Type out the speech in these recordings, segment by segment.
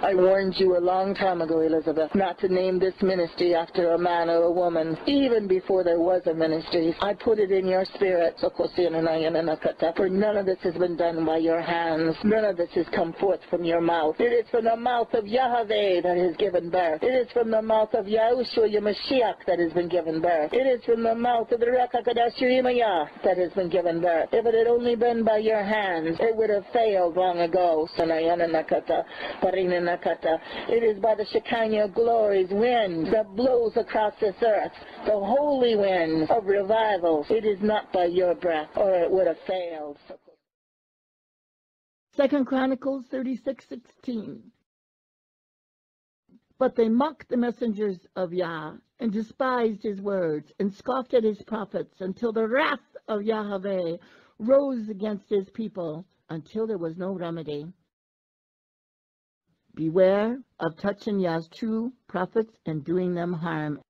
I warned you a long time ago, Elizabeth, not to name this ministry after a man or a woman, even before there was a ministry. I put it in your spirit, for none of this has been done by your hands. None of this has come forth from your mouth. It is from the mouth of Yahweh that has given birth. It is from the mouth of Yahushua Mashiach that has been given birth. It is from the mouth of the Rekakadashrimaya that has been given birth. If it had only been by your hands, it would have failed long ago. It is by the Shekinah glory's wind that blows across this earth, the holy wind of revival. It is not by your breath, or it would have failed. 2 Chronicles 36:16. But they mocked the messengers of Yah, and despised his words, and scoffed at his prophets, until the wrath of Yahweh rose against his people, until there was no remedy. Beware of touching Yah's true prophets and doing them harm.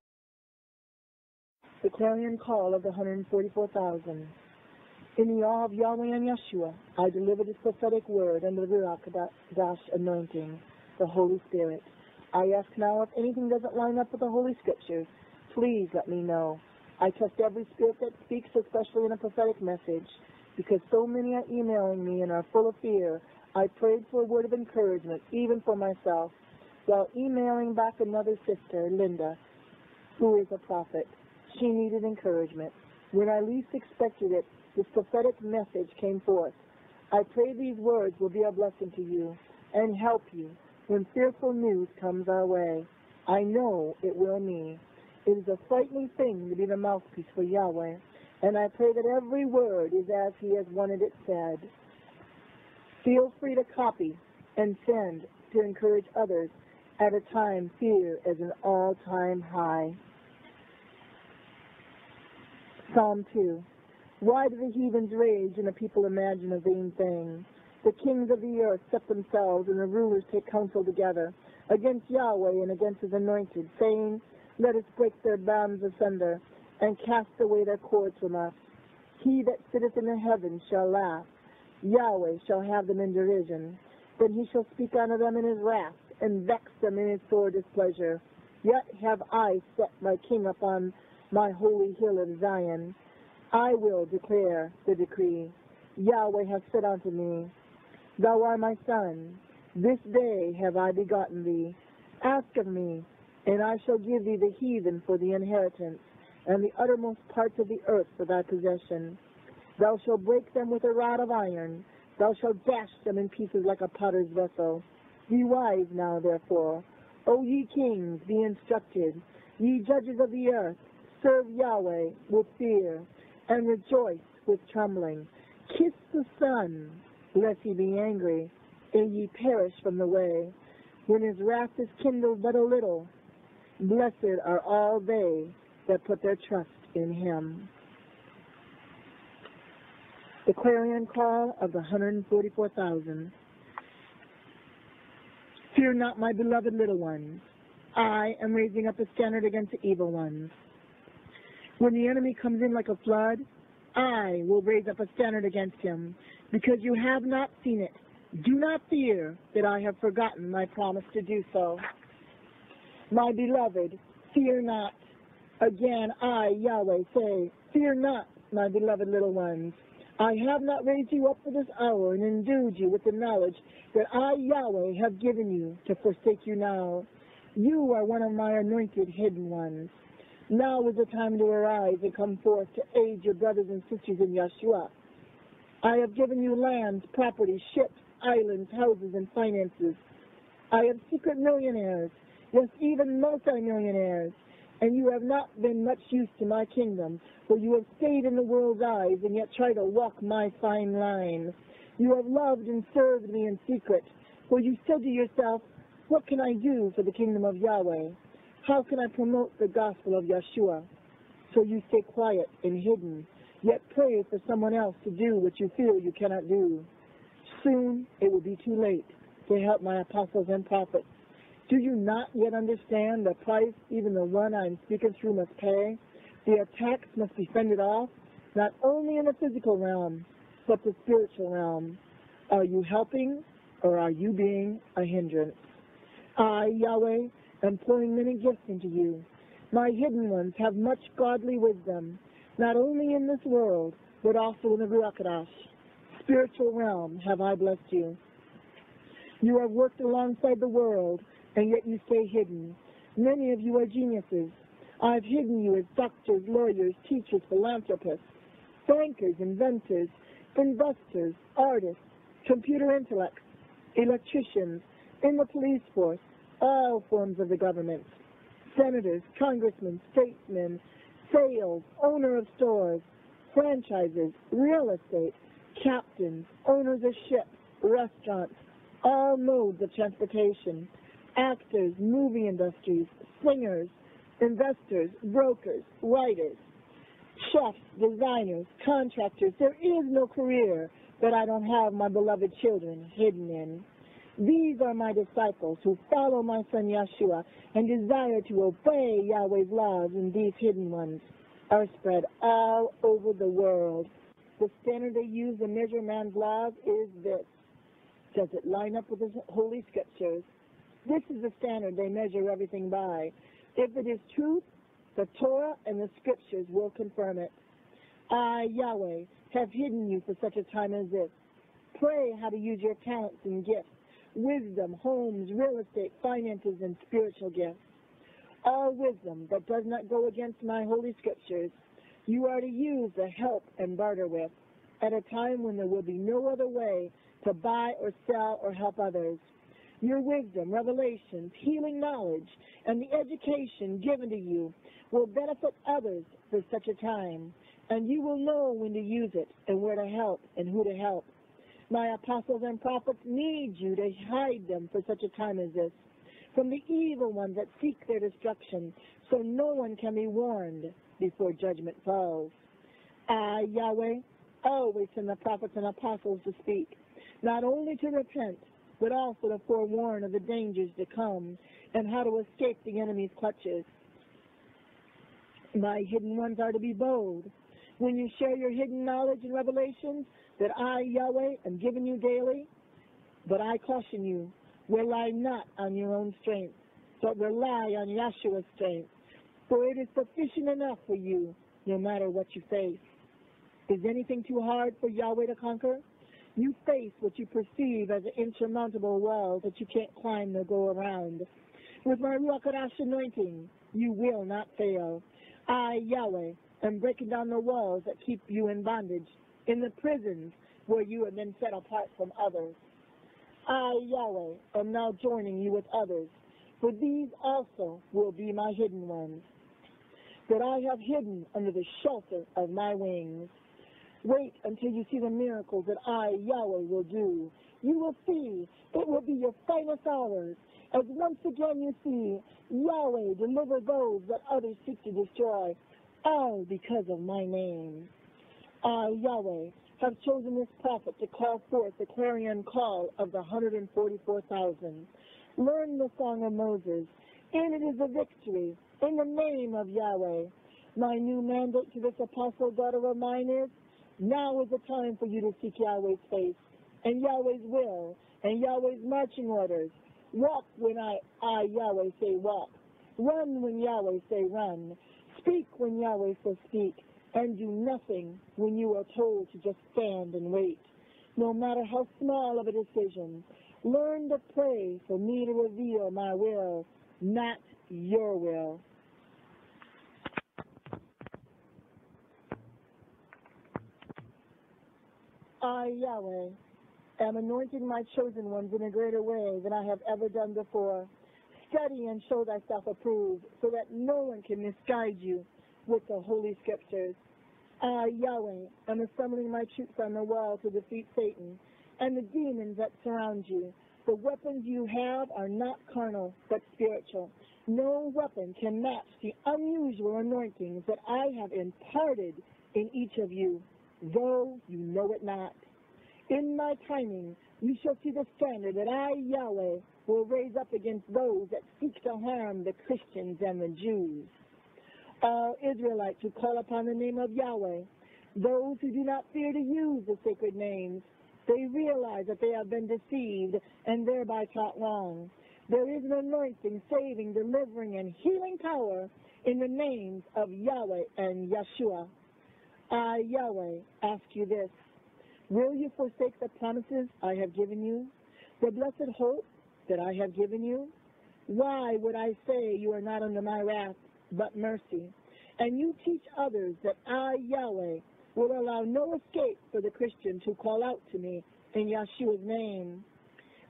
The clarion call of the 144,000. In the awe of Yahweh and Yeshua, I deliver this prophetic word under the Ruach Dash anointing, the Holy Spirit. I ask now if anything doesn't line up with the Holy Scriptures, please let me know. I trust every spirit that speaks, especially in a prophetic message, because so many are emailing me and are full of fear. I prayed for a word of encouragement, even for myself, while emailing back another sister, Linda, who is a prophet. She needed encouragement. When I least expected it, this prophetic message came forth. I pray these words will be a blessing to you and help you when fearful news comes our way. I know it will me. It is a frightening thing to be the mouthpiece for Yahweh, and I pray that every word is as he has wanted it said. Feel free to copy and send to encourage others at a time fear is an all-time high. Psalm 2. Why do the heathens rage and the people imagine a vain thing? The kings of the earth set themselves, and the rulers take counsel together against Yahweh and against his anointed, saying, let us break their bands asunder, and cast away their cords from us. He that sitteth in the heavens shall laugh. Yahweh shall have them in derision. Then he shall speak unto them in his wrath, and vex them in his sore displeasure. Yet have I set my king upon my holy hill of Zion. I will declare the decree. Yahweh hath said unto me, thou art my son. This day have I begotten thee. Ask of me, and I shall give thee the heathen for the inheritance, and the uttermost parts of the earth for thy possession. Thou shalt break them with a rod of iron. Thou shalt dash them in pieces like a potter's vessel. Be wise now, therefore. O ye kings, be instructed. Ye judges of the earth, serve Yahweh with fear, and rejoice with trembling. Kiss the Son, lest he be angry, and ye perish from the way, when his wrath is kindled but a little. Blessed are all they that put their trust in him. The clarion call of the 144,000. Fear not, my beloved little ones. I am raising up a standard against the evil ones. When the enemy comes in like a flood, I will raise up a standard against him, because you have not seen it. Do not fear that I have forgotten my promise to do so. My beloved, fear not. Again, I, Yahweh, say, fear not, my beloved little ones. I have not raised you up for this hour and endued you with the knowledge that I, Yahweh, have given you to forsake you now. You are one of my anointed hidden ones. Now is the time to arise and come forth to aid your brothers and sisters in Yeshua. I have given you lands, property, ships, islands, houses, and finances. I have secret millionaires, yes, even multi-millionaires, and you have not been much use to my kingdom, for you have stayed in the world's eyes and yet try to walk my fine line. You have loved and served me in secret, for you said to yourself, what can I do for the kingdom of Yahweh? How can I promote the gospel of Yeshua? So you stay quiet and hidden, yet pray for someone else to do what you feel you cannot do. Soon it will be too late to help my apostles and prophets. Do you not yet understand the price even the one I am speaking through must pay? The attacks must be fended off, not only in the physical realm, but the spiritual realm. Are you helping, or are you being a hindrance? I, Yahweh, am pouring many gifts into you. My hidden ones have much godly wisdom, not only in this world, but also in the Ruach HaKodesh. Spiritual realm have I blessed you. You have worked alongside the world, and yet you stay hidden. Many of you are geniuses. I've hidden you as doctors, lawyers, teachers, philanthropists, bankers, inventors, investors, artists, computer intellects, electricians, in the police force, all forms of the government, senators, congressmen, statesmen, sales, owner of stores, franchises, real estate, captains, owners of ships, restaurants, all modes of transportation, actors, movie industries, singers, investors, brokers, writers, chefs, designers, contractors. There is no career that I don't have my beloved children hidden in. These are my disciples who follow my son Yeshua and desire to obey Yahweh's laws, and these hidden ones are spread all over the world. The standard they use to measure man's laws is this. Does it line up with the Holy Scriptures? This is the standard they measure everything by. If it is truth, the Torah and the Scriptures will confirm it. I, Yahweh, have hidden you for such a time as this. Pray how to use your talents and gifts, wisdom, homes, real estate, finances, and spiritual gifts. All wisdom that does not go against my Holy Scriptures, you are to use to help and barter with, at a time when there will be no other way to buy or sell or help others. Your wisdom, revelations, healing knowledge, and the education given to you will benefit others for such a time, and you will know when to use it and where to help and who to help. My apostles and prophets need you to hide them for such a time as this, from the evil ones that seek their destruction, so no one can be warned before judgment falls. I, Yahweh, always send the prophets and apostles to speak, not only to repent, but also to forewarn of the dangers to come and how to escape the enemy's clutches. My hidden ones are to be bold. When you share your hidden knowledge and revelations that I, Yahweh, am giving you daily, but I caution you, rely not on your own strength, but rely on Yeshua's strength, for it is sufficient enough for you, no matter what you face. Is anything too hard for Yahweh to conquer? You face what you perceive as an insurmountable wall that you can't climb nor go around. With my Ruach HaKodesh anointing, you will not fail. I, Yahweh, am breaking down the walls that keep you in bondage, in the prisons where you have been set apart from others. I, Yahweh, am now joining you with others, for these also will be my hidden ones, that I have hidden under the shelter of my wings. Wait until you see the miracles that I, Yahweh, will do. You will see it will be your finest hours, as once again you see Yahweh deliver those that others seek to destroy, all because of my name. I, Yahweh, have chosen this prophet to call forth the clarion call of the 144,000. Learn the song of Moses. In it is a victory, in the name of Yahweh. My new mandate to this apostle daughter of mine is, now is the time for you to seek Yahweh's face, and Yahweh's will, and Yahweh's marching orders. Walk when I Yahweh, say walk. Run when Yahweh say run. Speak when Yahweh says speak. And do nothing when you are told to just stand and wait. No matter how small of a decision, learn to pray for me to reveal my will, not your will. I, Yahweh, am anointing my chosen ones in a greater way than I have ever done before. Study and show thyself approved, so that no one can misguide you with the Holy Scriptures. I, Yahweh, am assembling my troops on the wall to defeat Satan and the demons that surround you. The weapons you have are not carnal, but spiritual. No weapon can match the unusual anointings that I have imparted in each of you, though you know it not. In my timing, you shall see the standard that I, Yahweh, will raise up against those that seek to harm the Christians and the Jews. All Israelites who call upon the name of Yahweh, those who do not fear to use the sacred names, they realize that they have been deceived and thereby taught wrong. There is an anointing, saving, delivering, and healing power in the names of Yahweh and Yeshua. I, Yahweh, ask you this. Will you forsake the promises I have given you, the blessed hope that I have given you? Why would I say you are not under my wrath, but mercy? And you teach others that I, Yahweh, will allow no escape for the Christians who call out to me in Yeshua's name.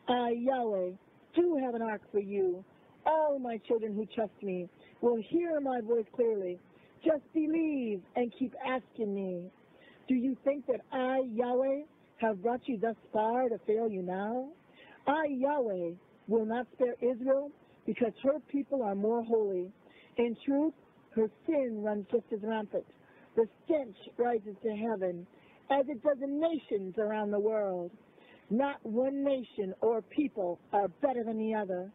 I, Yahweh, do have an ark for you. All my children who trust me will hear my voice clearly. Just believe and keep asking me. Do you think that I, Yahweh, have brought you thus far to fail you now? I, Yahweh, will not spare Israel because her people are more holy. In truth, her sin runs just as rampant. The stench rises to heaven, as it does in nations around the world. Not one nation or people are better than the other.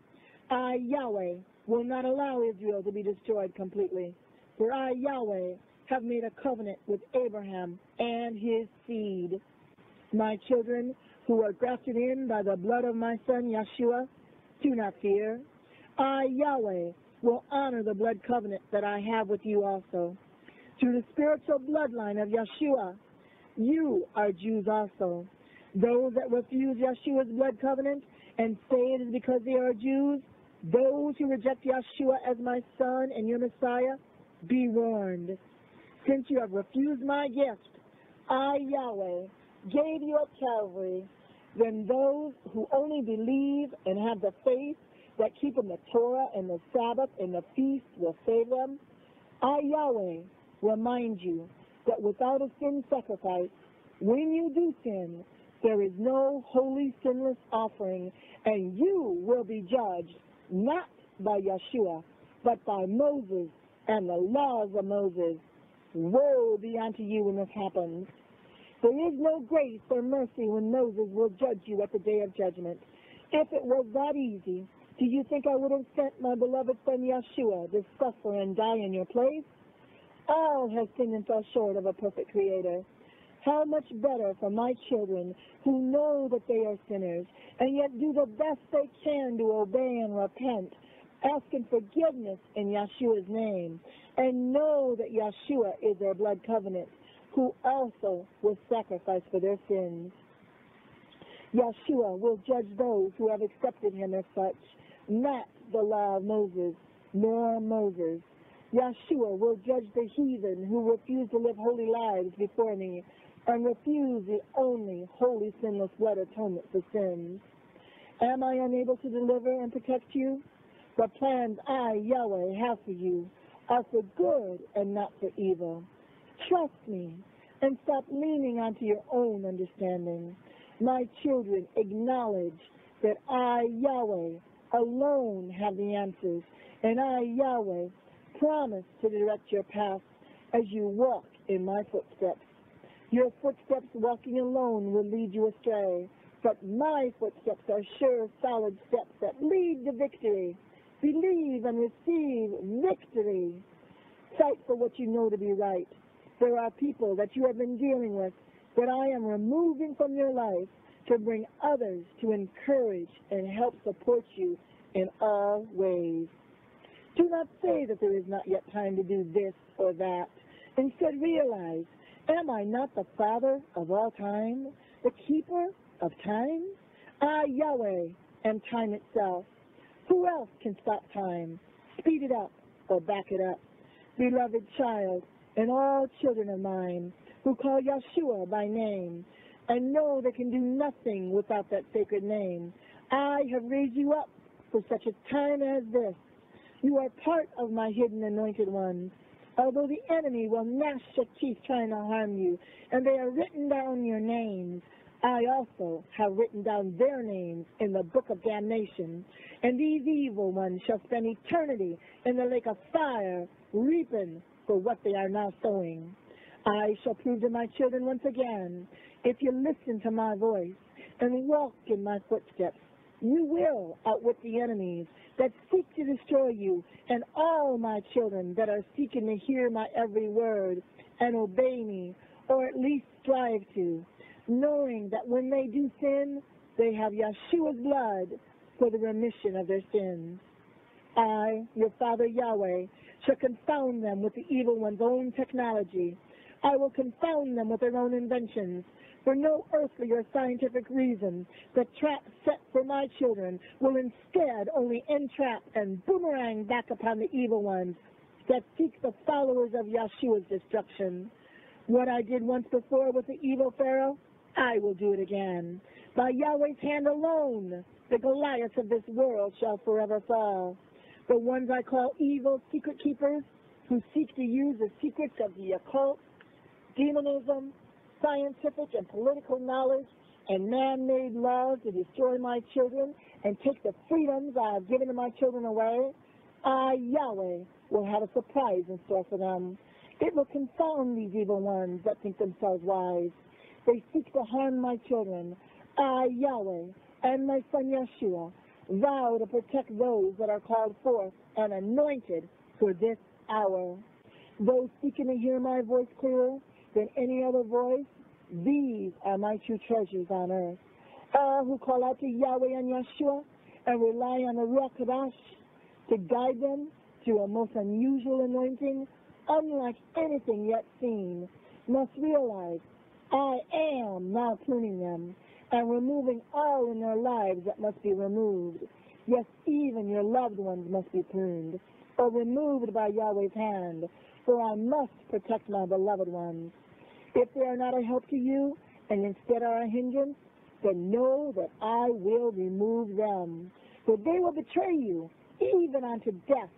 I, Yahweh, will not allow Israel to be destroyed completely. For I, Yahweh, have made a covenant with Abraham and his seed. My children, who are grafted in by the blood of my son Yeshua, do not fear. I, Yahweh, will honor the blood covenant that I have with you also. Through the spiritual bloodline of Yeshua, you are Jews also. Those that refuse Yeshua's blood covenant and say it is because they are Jews, those who reject Yeshua as my son and your Messiah, be warned. Since you have refused my gift, I, Yahweh, gave you at Calvary, then those who only believe and have the faith that keep in the Torah and the Sabbath and the feast will save them. I, Yahweh, remind you that without a sin sacrifice, when you do sin, there is no holy sinless offering, and you will be judged not by Yeshua, but by Moses and the laws of Moses. Woe be unto you when this happens. There is no grace or mercy when Moses will judge you at the day of judgment. If it was that easy, do you think I would have sent my beloved son Yeshua to suffer and die in your place? All have sinned and fell short of a perfect Creator. How much better for my children who know that they are sinners and yet do the best they can to obey and repent, asking forgiveness in Yeshua's name, and know that Yeshua is their blood covenant, who also was sacrificed for their sins. Yeshua will judge those who have accepted him as such, not the law of Moses, nor Moses. Yeshua will judge the heathen who refuse to live holy lives before me and refuse the only holy sinless blood atonement for sins. Am I unable to deliver and protect you? The plans I, Yahweh, have for you are for good and not for evil. Trust me and stop leaning onto your own understanding. My children, acknowledge that I, Yahweh, alone have the answers, and I, Yahweh, promise to direct your path as you walk in my footsteps. Your footsteps walking alone will lead you astray, but my footsteps are sure, solid steps that lead to victory. Believe and receive victory. Fight for what you know to be right. There are people that you have been dealing with that I am removing from your life to bring others to encourage and help support you in all ways. Do not say that there is not yet time to do this or that. Instead, realize, am I not the Father of all time, the keeper of time? I, Yahweh, am time itself. Who else can stop time, speed it up, or back it up? Beloved child, and all children of mine who call Yeshua by name and know they can do nothing without that sacred name, I have raised you up for such a time as this. You are part of my hidden anointed ones. Although the enemy will gnash their teeth trying to harm you, and they have written down your names, I also have written down their names in the book of damnation, and these evil ones shall spend eternity in the lake of fire, reaping for what they are now sowing. I shall prove to my children once again, if you listen to my voice and walk in my footsteps, you will outwit the enemies that seek to destroy you, and all my children that are seeking to hear my every word and obey me, or at least strive to, knowing that when they do sin, they have Yeshua's blood for the remission of their sins. I, your Father Yahweh, shall confound them with the evil one's own technology. I will confound them with their own inventions. For no earthly or scientific reason, the trap set for my children will instead only entrap and boomerang back upon the evil ones that seek the followers of Yeshua's destruction. What I did once before with the evil Pharaoh, I will do it again. By Yahweh's hand alone, the Goliaths of this world shall forever fall. The ones I call evil secret keepers, who seek to use the secrets of the occult, demonism, scientific and political knowledge, and man-made laws to destroy my children and take the freedoms I have given to my children away, I, Yahweh, will have a surprise in store for them. It will confound these evil ones that think themselves wise. They seek to harm my children. I, Yahweh, and my son Yeshua, vow to protect those that are called forth and anointed for this hour. Those seeking to hear my voice clearer than any other voice, these are my true treasures on earth. All who call out to Yahweh and Yeshua and rely on the Ruach Kadosh to guide them through a most unusual anointing, unlike anything yet seen, must realize I am now pruning them and removing all in their lives that must be removed. Yes, even your loved ones must be pruned or removed by Yahweh's hand, for I must protect my beloved ones. If they are not a help to you and instead are a hindrance, then know that I will remove them. For they will betray you, even unto death,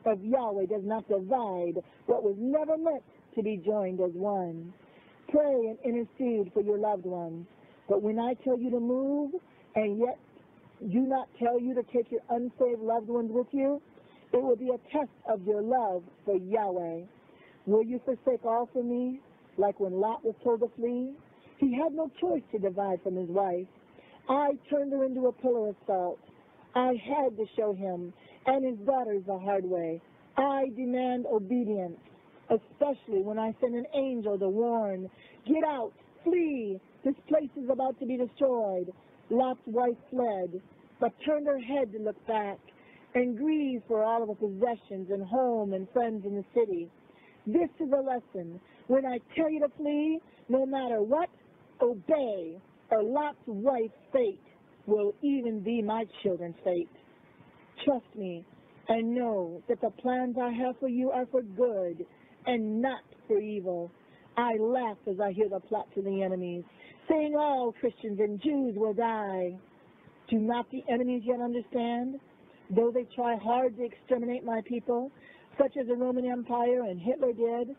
if Yahweh does not divide what was never meant to be joined as one. Pray and intercede for your loved ones. But when I tell you to move, and yet do not tell you to take your unsaved loved ones with you, it will be a test of your love for Yahweh. Will you forsake all for me, like when Lot was told to flee? He had no choice to divide from his wife. I turned her into a pillar of salt. I had to show him and his daughters the hard way. I demand obedience, especially when I send an angel to warn. Get out, flee, this place is about to be destroyed. Lot's wife fled, but turned her head to look back and grieved for all of her possessions and home and friends in the city. This is a lesson. When I tell you to flee, no matter what, obey, or Lot's wife's fate will even be my children's fate. Trust me and know that the plans I have for you are for good and not for evil. I laugh as I hear the plot to the enemies, saying all Christians and Jews will die. Do not the enemies yet understand? Though they try hard to exterminate my people, such as the Roman Empire and Hitler did,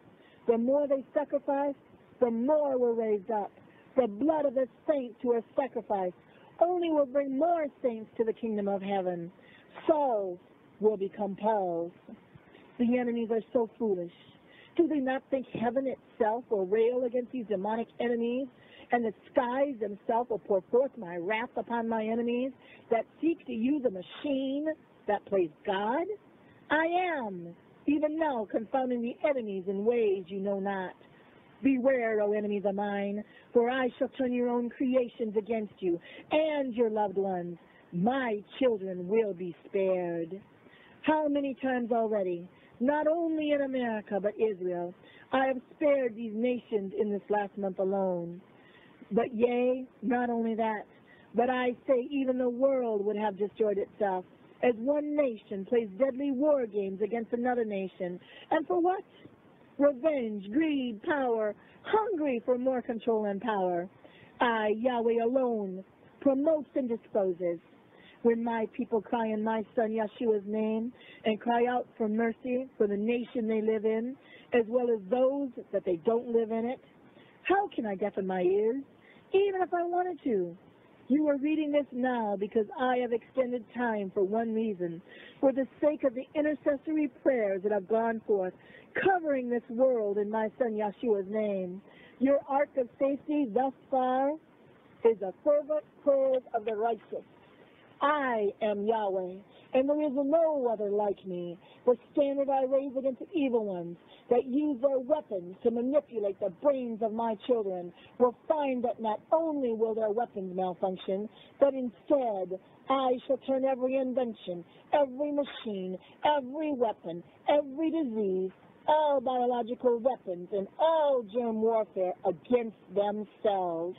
the more they sacrifice, the more we're raised up. The blood of the saints who are sacrificed only will bring more saints to the kingdom of heaven. Sauls will become Pauls. The enemies are so foolish. Do they not think heaven itself will rail against these demonic enemies, and the skies themselves will pour forth my wrath upon my enemies that seek to use a machine that plays God? I am, even now, confounding the enemies in ways you know not. Beware, O enemies of mine, for I shall turn your own creations against you and your loved ones. My children will be spared. How many times already, not only in America but Israel, I have spared these nations in this last month alone. But yea, not only that, but I say even the world would have destroyed itself, as one nation plays deadly war games against another nation. And for what? Revenge, greed, power, hungry for more control and power. I, Yahweh alone, promotes and disposes. When my people cry in my son Yeshua's name and cry out for mercy for the nation they live in, as well as those that they don't live in it, how can I deafen my ears, even if I wanted to? You are reading this now because I have extended time for one reason, for the sake of the intercessory prayers that have gone forth, covering this world in my son Yeshua's name. Your ark of safety thus far is the fervent prayers of the righteous. I am Yahweh, and there is no other like me. The standard I raise against the evil ones that use their weapons to manipulate the brains of my children will find that not only will their weapons malfunction, but instead I shall turn every invention, every machine, every weapon, every disease, all biological weapons, and all germ warfare against themselves.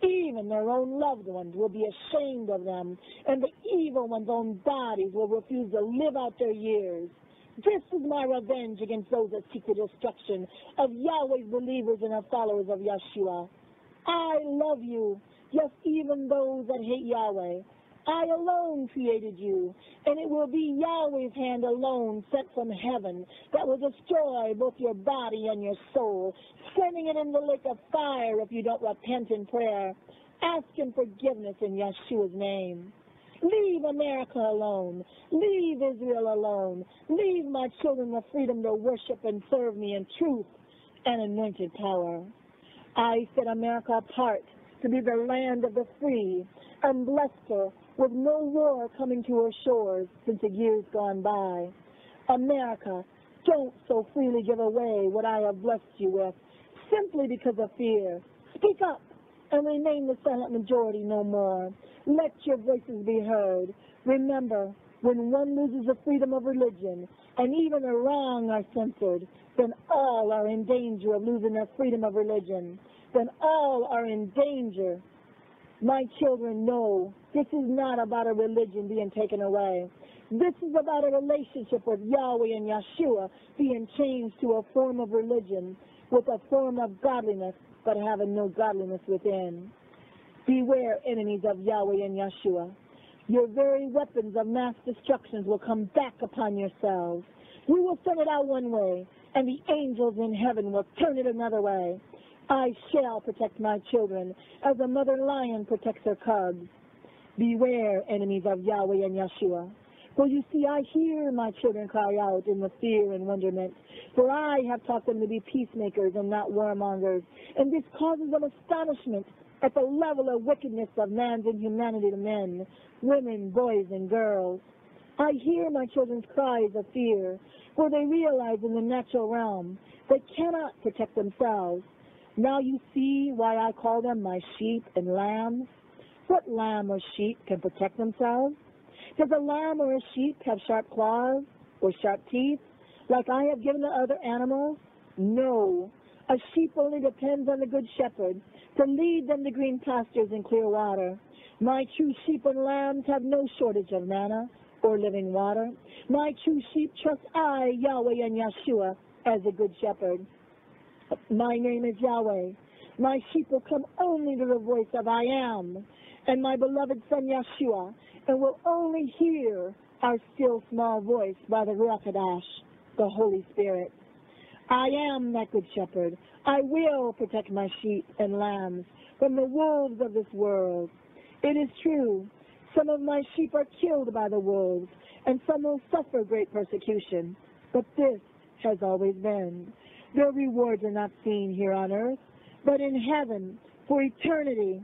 Even their own loved ones will be ashamed of them, and the evil one's own bodies will refuse to live out their years. This is my revenge against those that seek the destruction of Yahweh's believers and the followers of Yeshua. I love you, yes, even those that hate Yahweh. I alone created you, and it will be Yahweh's hand alone sent from heaven that will destroy both your body and your soul, sending it in the lake of fire if you don't repent in prayer. Ask him forgiveness in Yeshua's name. Leave America alone. Leave Israel alone. Leave my children the freedom to worship and serve me in truth and anointed power. I set America apart to be the land of the free, and blessed her with no war coming to her shores since the years gone by. America, don't so freely give away what I have blessed you with, simply because of fear. Speak up and remain the silent majority no more. Let your voices be heard. Remember, when one loses the freedom of religion, and even the wrong are censored, then all are in danger of losing their freedom of religion. Then all are in danger. My children know this is not about a religion being taken away. This is about a relationship with Yahweh and Yeshua being changed to a form of religion with a form of godliness, but having no godliness within. Beware, enemies of Yahweh and Yeshua. Your very weapons of mass destructions will come back upon yourselves. You will send it out one way, and the angels in heaven will turn it another way. I shall protect my children as a mother lion protects her cubs. Beware, enemies of Yahweh and Yeshua. For you see, I hear my children cry out in the fear and wonderment. For I have taught them to be peacemakers and not warmongers. And this causes them astonishment at the level of wickedness of man's inhumanity to men, women, boys, and girls. I hear my children's cries of fear, for they realize in the natural realm they cannot protect themselves. Now you see why I call them my sheep and lambs. What lamb or sheep can protect themselves? Does a lamb or a sheep have sharp claws or sharp teeth like I have given to other animals? No. A sheep only depends on the good shepherd to lead them to green pastures and clear water. My true sheep and lambs have no shortage of manna or living water. My true sheep trust I, Yahweh and Yeshua, as a good shepherd. My name is Yahweh. My sheep will come only to the voice of I am, and my beloved son Yeshua, and will only hear our still small voice by the Ruach Hadash, the Holy Spirit. I am that good shepherd. I will protect my sheep and lambs from the wolves of this world. It is true, some of my sheep are killed by the wolves, and some will suffer great persecution, but this has always been. Their rewards are not seen here on earth, but in heaven for eternity.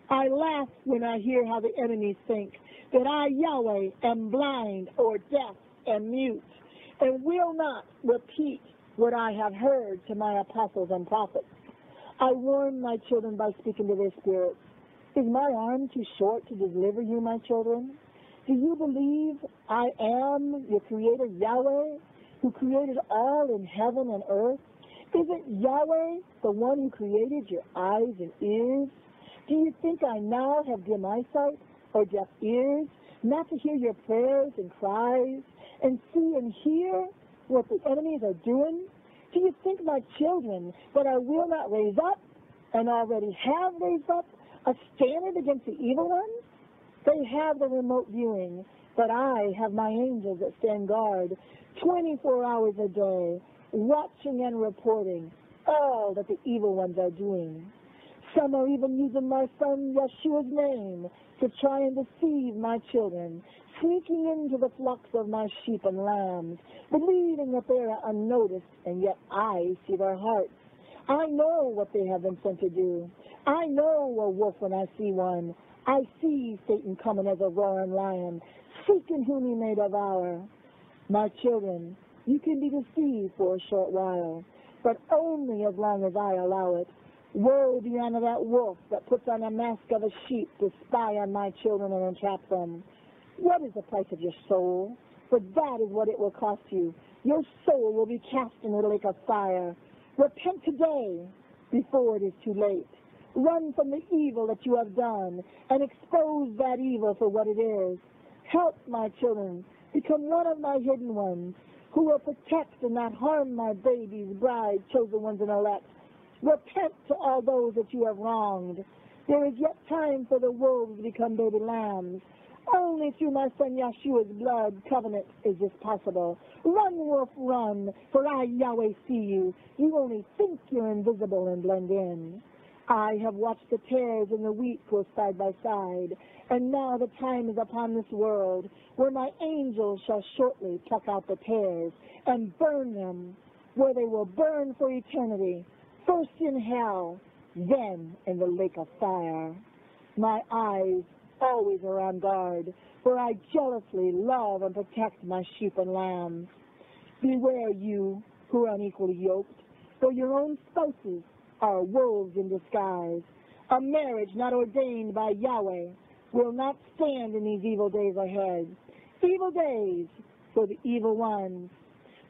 I laugh when I hear how the enemies think that I, Yahweh, am blind or deaf and mute, and will not repeat what I have heard to my apostles and prophets. I warn my children by speaking to their spirits. Is my arm too short to deliver you, my children? Do you believe I am your creator, Yahweh, who created all in heaven and earth? Isn't Yahweh the one who created your eyes and ears? Do you think I now have dim eyesight or deaf ears, not to hear your prayers and cries, and see and hear what the enemies are doing? Do you think, my children, that I will not raise up, and already have raised up, a standard against the evil ones? They have the remote viewing, but I have my angels that stand guard 24 hours a day, watching and reporting all that the evil ones are doing. Some are even using my son Yeshua's name to try and deceive my children, sneaking into the flocks of my sheep and lambs, believing that they are unnoticed, and yet I see their hearts. I know what they have been sent to do. I know a wolf when I see one. I see Satan coming as a roaring lion, seeking whom he may devour. My children, you can be deceived for a short while, but only as long as I allow it. Woe be unto that wolf that puts on a mask of a sheep to spy on my children and entrap them. What is the price of your soul? For that is what it will cost you. Your soul will be cast in the lake of fire. Repent today before it is too late. Run from the evil that you have done and expose that evil for what it is. Help my children become one of my hidden ones who will protect and not harm my babies, brides, chosen ones, and elect. Repent to all those that you have wronged. There is yet time for the wolves to become baby lambs. Only through my son Yeshua's blood covenant is this possible. Run, wolf, run, for I, Yahweh, see you. You only think you're invisible and blend in. I have watched the tares and the wheat grow side by side, and now the time is upon this world where my angels shall shortly pluck out the tares and burn them, where they will burn for eternity, first in hell, then in the lake of fire. My eyes always are on guard, for I jealously love and protect my sheep and lambs. Beware you who are unequally yoked, for your own spouses are wolves in disguise. A marriage not ordained by Yahweh will not stand in these evil days ahead. Evil days for the evil ones.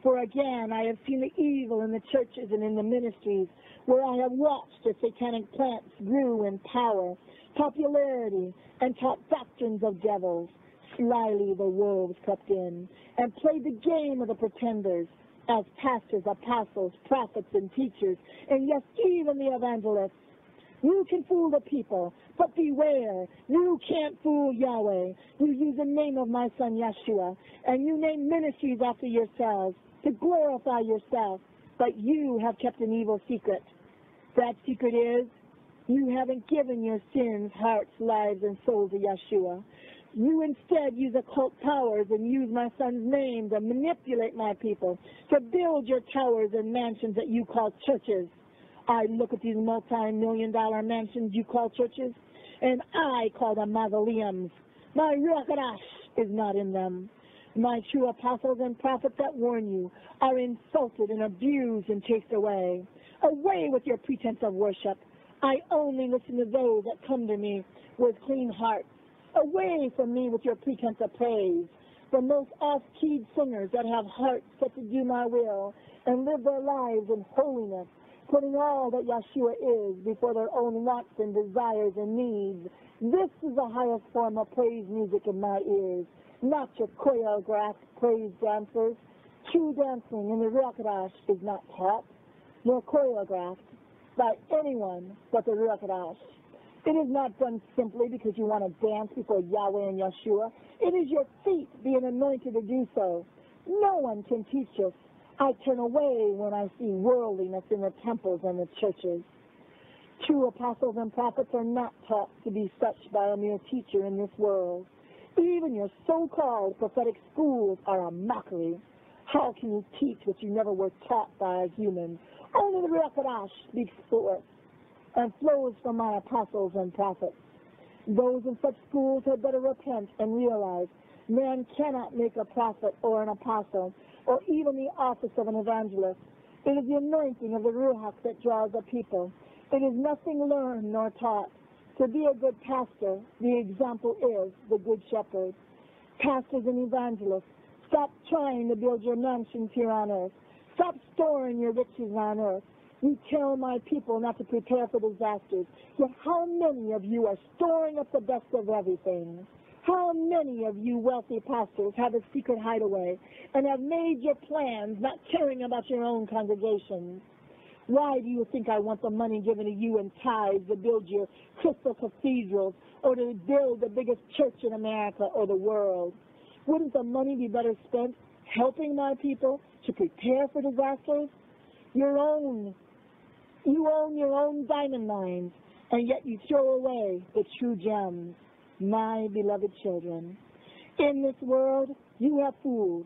For again, I have seen the evil in the churches and in the ministries, where I have watched as satanic plants grew in power, popularity, and taught doctrines of devils. Slyly the wolves crept in and played the game of the pretenders as pastors, apostles, prophets, and teachers, and yes, even the evangelists. You can fool the people, but beware, you can't fool Yahweh. You use the name of my son Yeshua, and you name ministries after yourselves to glorify yourself, but you have kept an evil secret. That secret is, you haven't given your sins, hearts, lives, and souls to Yeshua. You instead use occult powers and use my son's name to manipulate my people, to build your towers and mansions that you call churches. I look at these multi-million-dollar mansions you call churches, and I call them mausoleums. My Ruach HaKodesh is not in them. My true apostles and prophets that warn you are insulted and abused and chased away. Away with your pretense of worship. I only listen to those that come to me with clean hearts. Away from me with your pretense of praise. The most off-keyed singers that have hearts set to do my will and live their lives in holiness, putting all that Yeshua is before their own wants and desires and needs. This is the highest form of praise music in my ears, not your choreographed praise dancers. True dancing in the Ruach HaKodesh is not taught, nor choreographed by anyone but the Ruach HaKodesh. It is not done simply because you want to dance before Yahweh and Yeshua. It is your feet being anointed to do so. No one can teach us. I turn away when I see worldliness in the temples and the churches. True apostles and prophets are not taught to be such by a mere teacher in this world. Even your so-called prophetic schools are a mockery. How can you teach what you never were taught by a human? Only the Ruach HaKodesh speaks forth and flows from my apostles and prophets. Those in such schools had better repent and realize man cannot make a prophet or an apostle or even the office of an evangelist. It is the anointing of the Ruach that draws the people. It is nothing learned nor taught. To be a good pastor, the example is the good shepherd. Pastors and evangelists, stop trying to build your mansions here on earth. Stop storing your riches on earth. You tell my people not to prepare for disasters. Yet how many of you are storing up the best of everything? How many of you wealthy pastors have a secret hideaway and have made your plans not caring about your own congregations? Why do you think I want the money given to you in tithes to build your crystal cathedrals or to build the biggest church in America or the world? Wouldn't the money be better spent helping my people to prepare for disasters? You own your own diamond mines, and yet you throw away the true gems. My beloved children, in this world you have fooled.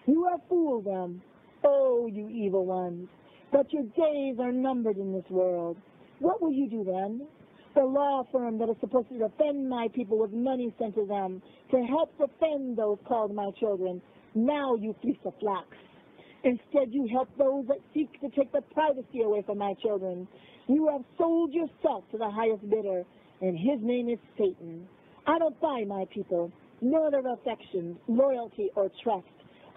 You have fooled them, oh, you evil ones. But your days are numbered in this world. What will you do then? The law firm that is supposed to defend my people with money sent to them to help defend those called my children. Now you fleece the flocks. Instead, you help those that seek to take the privacy away from my children. You have sold yourself to the highest bidder, and his name is Satan. I don't buy my people, nor their affection, loyalty, or trust.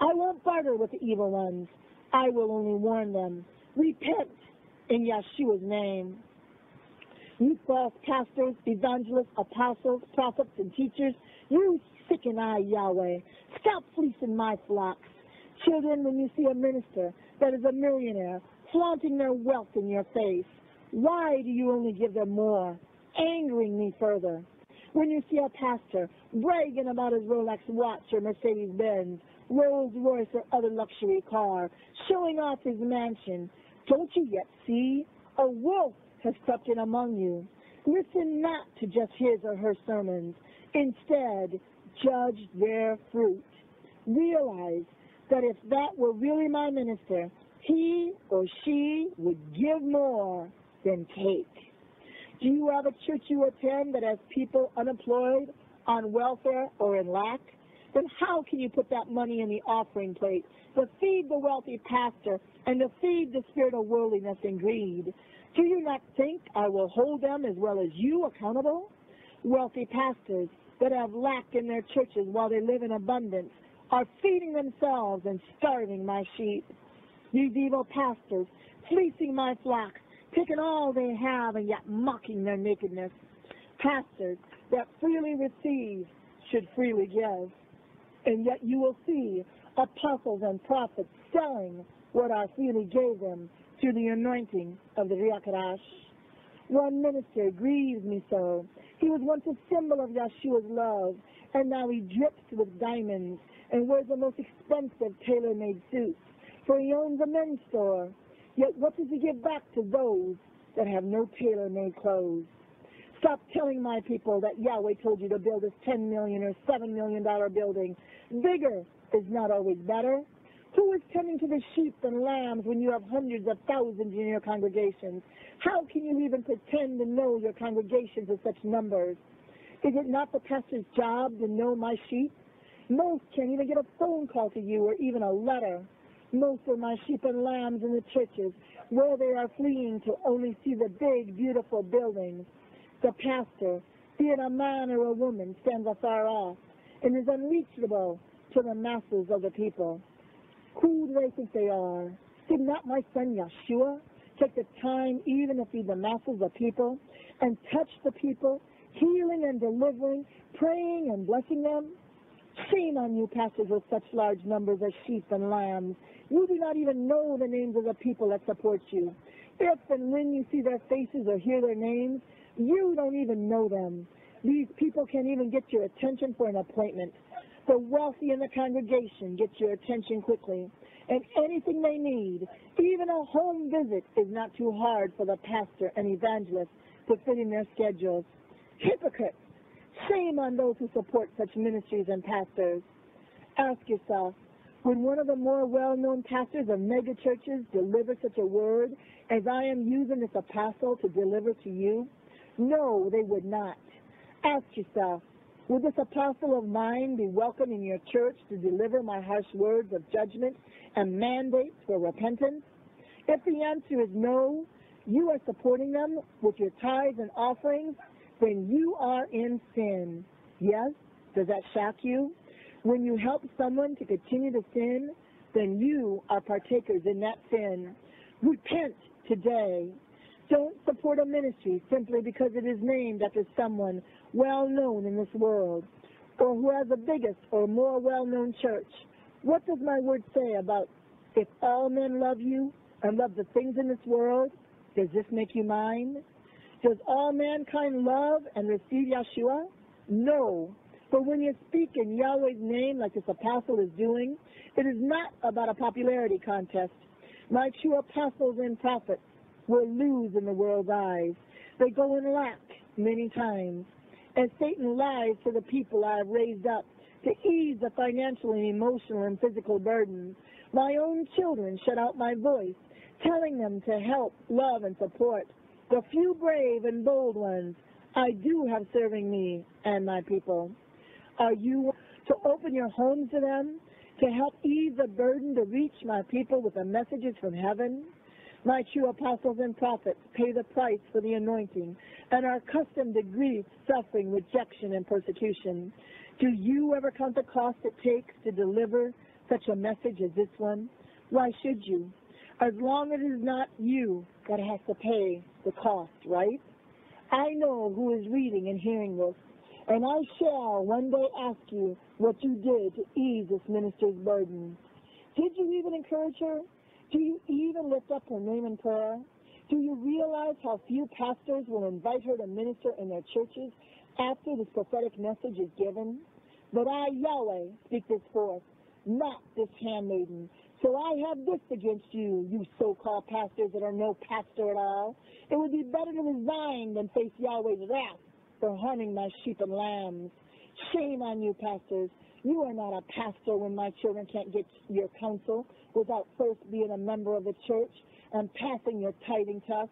I won't barter with the evil ones. I will only warn them. Repent in Yeshua's name. You false pastors, evangelists, apostles, prophets, and teachers, you sicken eye, Yahweh. Stop fleecing my flocks. Children, when you see a minister that is a millionaire flaunting their wealth in your face, why do you only give them more, angering me further? When you see a pastor bragging about his Rolex watch or Mercedes-Benz, Rolls-Royce or other luxury car, showing off his mansion, don't you yet see? A wolf has crept in among you. Listen not to just his or her sermons. Instead, judge their fruit. Realize that if that were really my minister, he or she would give more than take. Do you have a church you attend that has people unemployed, on welfare, or in lack? Then how can you put that money in the offering plate to feed the wealthy pastor and to feed the spirit of worldliness and greed? Do you not think I will hold them as well as you accountable? Wealthy pastors that have lack in their churches while they live in abundance are feeding themselves and starving my sheep. These evil pastors, fleecing my flocks, taking all they have and yet mocking their nakedness. Pastors that freely receive should freely give. And yet you will see apostles and prophets selling what I freely gave them through the anointing of the Ruach HaKodesh. One minister grieves me so. He was once a symbol of Yeshua's love, and now he drips with diamonds and wears the most expensive tailor-made suits, for he owns a men's store. Yet what does he give back to those that have no tailor-made clothes? Stop telling my people that Yahweh told you to build this $10 million or $7 million building. Bigger is not always better. Who is tending to the sheep and lambs when you have hundreds of thousands in your congregations? How can you even pretend to know your congregations of such numbers? Is it not the pastor's job to know my sheep? Most can't even get a phone call to you or even a letter. Most of my sheep and lambs in the churches where they are fleeing to only see the big, beautiful buildings. The pastor, be it a man or a woman, stands afar off and is unreachable to the masses of the people. Who do they think they are? Did not my son Yeshua take the time even to feed the masses of people and touch the people, healing and delivering, praying and blessing them? Shame on you, pastors with such large numbers of sheep and lambs. You do not even know the names of the people that support you. If and when you see their faces or hear their names, you don't even know them. These people can't even get your attention for an appointment. The wealthy in the congregation get your attention quickly, and anything they need, even a home visit, is not too hard for the pastor and evangelist to fit in their schedules. Hypocrites! Shame on those who support such ministries and pastors. Ask yourself, would one of the more well-known pastors of mega churches deliver such a word as I am using this apostle to deliver to you? No, they would not. Ask yourself, would this apostle of mine be welcome in your church to deliver my harsh words of judgment and mandates for repentance? If the answer is no, you are supporting them with your tithes and offerings, then you are in sin. Yes? Does that shock you? When you help someone to continue to sin, then you are partakers in that sin. Repent today. Don't support a ministry simply because it is named after someone well known in this world, or who has the biggest or more well-known church. What does my word say about if all men love you and love the things in this world, does this make you mine? Does all mankind love and receive Yeshua? No. But when you speak in Yahweh's name like this apostle is doing, it is not about a popularity contest. My true apostles and prophets will lose in the world's eyes. They go in lack many times. As Satan lies to the people I have raised up to ease the financial and emotional and physical burdens, my own children shut out my voice, telling them to help, love, and support the few brave and bold ones I do have serving me and my people. Are you to open your homes to them, to help ease the burden to reach my people with the messages from heaven? My true apostles and prophets pay the price for the anointing and are accustomed to grief, suffering, rejection, and persecution. Do you ever count the cost it takes to deliver such a message as this one? Why should you? As long as it is not you that has to pay the cost, right? I know who is reading and hearing this, and I shall one day ask you what you did to ease this minister's burden. Did you even encourage her? Do you even lift up her name in prayer? Do you realize how few pastors will invite her to minister in their churches after this prophetic message is given? But I, Yahweh, speak this forth, not this handmaiden. So I have this against you, you so-called pastors that are no pastor at all. It would be better to resign than face Yahweh's wrath for harming my sheep and lambs. Shame on you, pastors. You are not a pastor when my children can't get your counsel without first being a member of the church and passing your tithing test.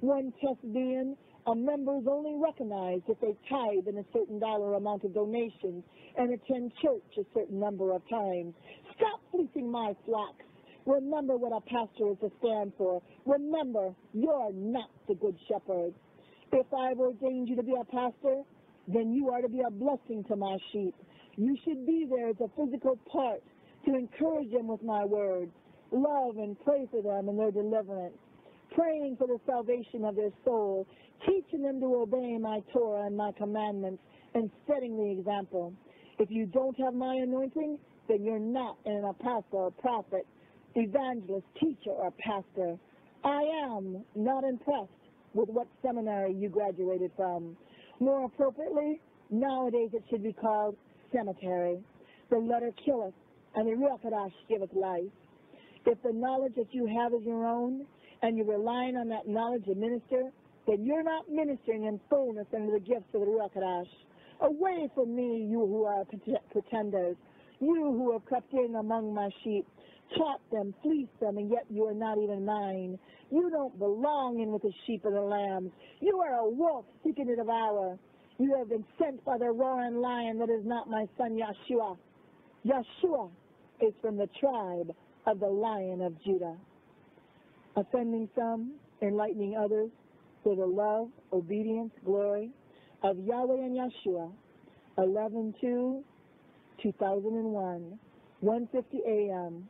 One test being, a member is only recognized if they tithe in a certain dollar amount of donations and attend church a certain number of times. Stop fleecing my flocks. Remember what a pastor is to stand for. Remember, you're not the good shepherd. If I've ordained you to be a pastor, then you are to be a blessing to my sheep. You should be there as a physical part to encourage them with my words, love and pray for them in their deliverance, praying for the salvation of their soul, teaching them to obey my Torah and my commandments, and setting the example. If you don't have my anointing, then you're not an apostle, prophet, evangelist, teacher, or pastor. I am not impressed with what seminary you graduated from. More appropriately, nowadays it should be called cemetery. The letter killeth, and the Ruach HaKodesh giveth life. If the knowledge that you have is your own, and you're relying on that knowledge to minister, then you're not ministering in fullness under the gifts of the Ruach HaKodesh. Away from me, you who are pretenders, you who have crept in among my sheep, taught them, fleeced them, and yet you are not even mine. You don't belong in with the sheep and the lambs. You are a wolf seeking to devour. You have been sent by the roaring lion that is not my son Yeshua. Yeshua is from the tribe of the Lion of Judah. Offending some, enlightening others, for the love, obedience, glory of Yahweh and Yeshua. 11/2/2001, 1:50 a.m.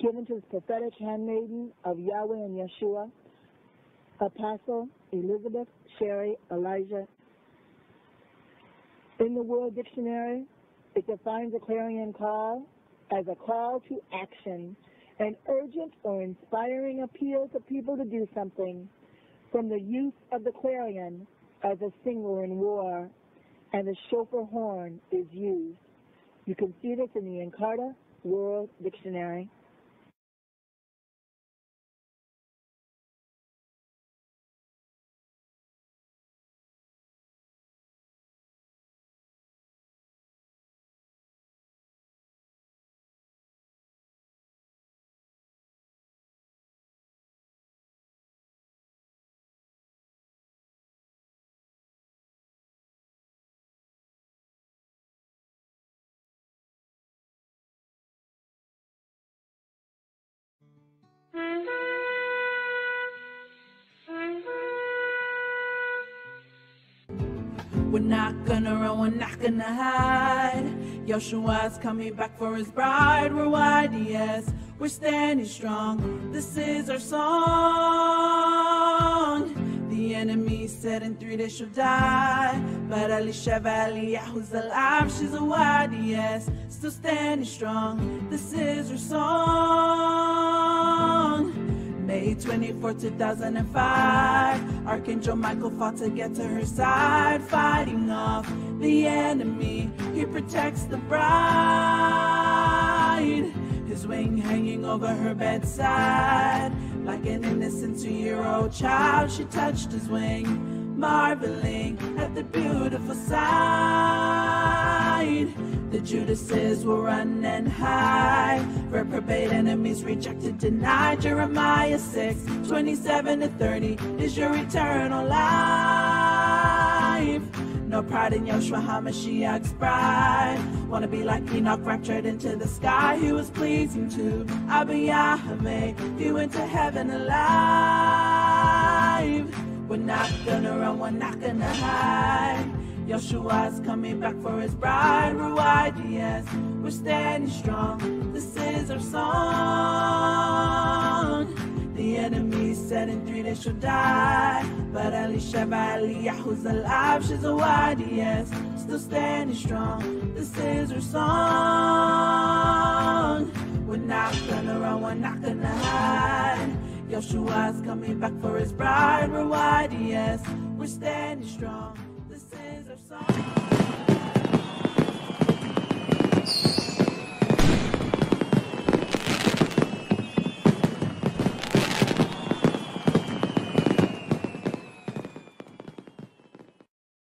Given to the prophetic handmaiden of Yahweh and Yeshua, Apostle Elizabeth Sherry Elijah. In the World Dictionary, it defines a clarion call as a call to action, an urgent or inspiring appeal to people to do something, from the use of the clarion as a signal in war, and the shofar horn is used. You can see this in the Encarta World Dictionary. We're not gonna run, we're not gonna hide. Yeshua's coming back for his bride. We're YDS, we're standing strong. This is our song. The enemy said in 3 days she'll die, but Elisheva Eliyahu's alive. She's a YDS, still standing strong. This is her song. May 24, 2005, Archangel Michael fought to get to her side, fighting off the enemy. He protects the bride. His wing hanging over her bedside, like an innocent 2-year-old child. She touched his wing, marveling at the beautiful sight. The Judases will run and hide, reprobate enemies rejected, denied. Jeremiah 6:27-30 is your eternal life. No pride in Yoshua HaMashiach's bride. Wanna be like Enoch, raptured into the sky. He was pleasing to Abba Yahweh. He went to heaven alive. We're not gonna run, we're not gonna hide. Yoshua's coming back for his bride. Ruai, yes, we're standing strong. This is our song. The enemy said in 3 days she'll die, but Elisheva Eliyahu's alive. She's a wide, yes, still standing strong. This is her song. We're not gonna run, we're not gonna hide. Yoshua's coming back for his bride. We're wide, yes, we're standing strong. This is our song.